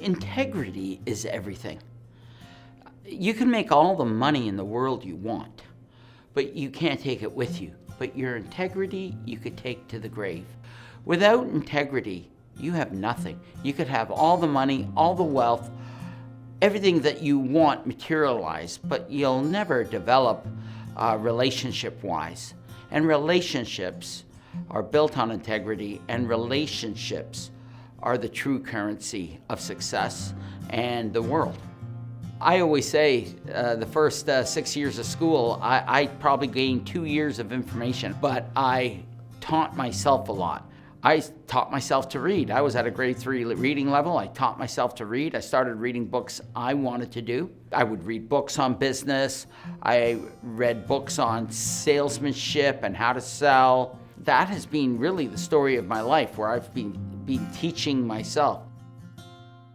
Integrity is everything. You can make all the money in the world you want, but you can't take it with you. But your integrity, you could take to the grave. Without integrity, you have nothing. You could have all the money, all the wealth, everything that you want materialized, but you'll never develop relationship-wise. And relationships are built on integrity, and relationships are the true currency of success and the world. I always say the first 6 years of school, I probably gained 2 years of information, but I taught myself a lot. I taught myself to read. I was at a grade 3 reading level. I taught myself to read. I started reading books I wanted to do. I would read books on business. I read books on salesmanship and how to sell. That has been really the story of my life, where I've been teaching myself.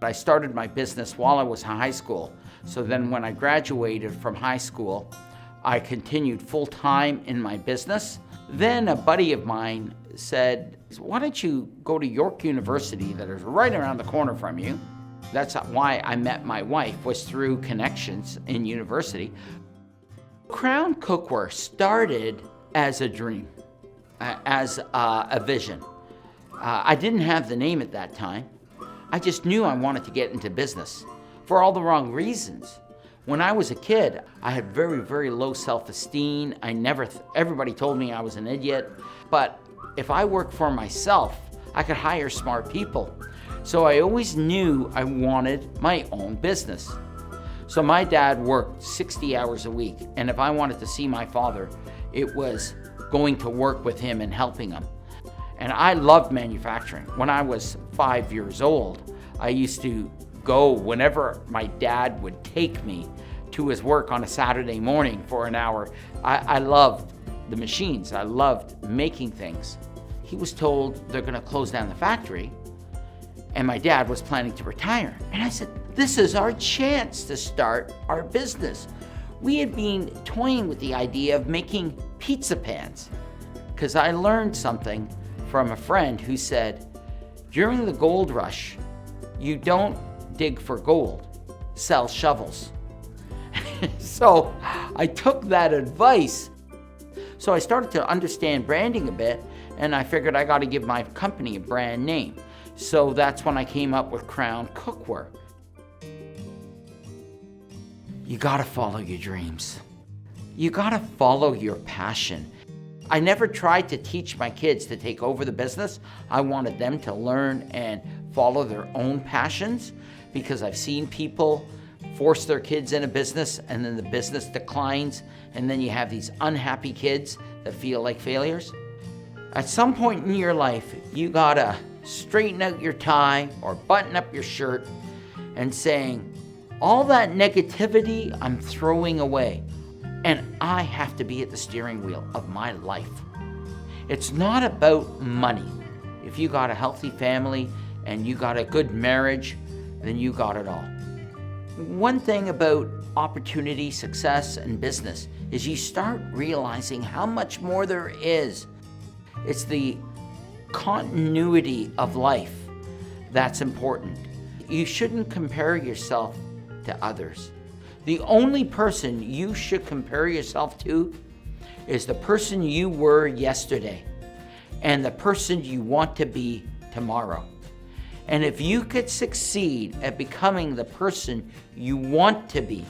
I started my business while I was in high school. So then when I graduated from high school, I continued full-time in my business. Then a buddy of mine said, why don't you go to York University, that is right around the corner from you? That's why I met my wife, was through connections in university. Crown Cookware started as a dream, as a vision. I didn't have the name at that time. I just knew I wanted to get into business for all the wrong reasons. When I was a kid, I had very, very low self-esteem. Everybody told me I was an idiot. But if I worked for myself, I could hire smart people. So I always knew I wanted my own business. So my dad worked 60 hours a week. And if I wanted to see my father, it was going to work with him and helping him. And I loved manufacturing. When I was 5 years old, I used to go whenever my dad would take me to his work on a Saturday morning for an hour. I loved the machines. I loved making things. He was told they're going to close down the factory, and my dad was planning to retire. And I said, this is our chance to start our business. We had been toying with the idea of making pizza pans, because I learned something from a friend who said, during the gold rush, you don't dig for gold, sell shovels. So I took that advice. So I started to understand branding a bit, and I figured I got to give my company a brand name. So that's when I came up with Crown Cookware. You got to follow your dreams. You got to follow your passion. I never tried to teach my kids to take over the business. I wanted them to learn and follow their own passions, because I've seen people force their kids in a business and then the business declines, and then you have these unhappy kids that feel like failures. At some point in your life, you gotta straighten out your tie or button up your shirt and saying, all that negativity I'm throwing away, and I have to be at the steering wheel of my life. It's not about money. If you got a healthy family and you got a good marriage, then you got it all. One thing about opportunity, success, and business is you start realizing how much more there is. It's the continuity of life that's important. You shouldn't compare yourself to others. The only person you should compare yourself to is the person you were yesterday and the person you want to be tomorrow. And if you could succeed at becoming the person you want to be,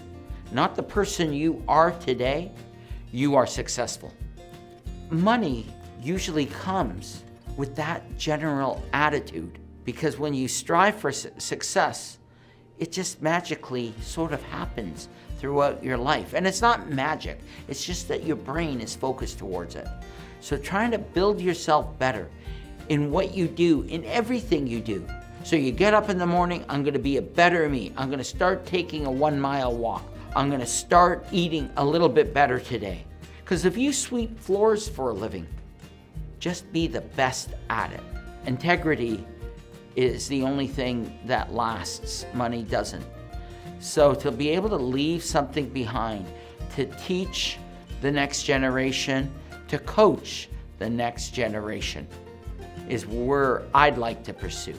not the person you are today, you are successful. Money usually comes with that general attitude, because when you strive for success, it just magically sort of happens throughout your life. And it's not magic, it's just that your brain is focused towards it. So trying to build yourself better in what you do, in everything you do. So you get up in the morning, I'm gonna be a better me. I'm gonna start taking a 1 mile walk. I'm gonna start eating a little bit better today. Because if you sweep floors for a living, just be the best at it. Integrity is the only thing that lasts. Money doesn't. So to be able to leave something behind, to teach the next generation, to coach the next generation, is where I'd like to pursue.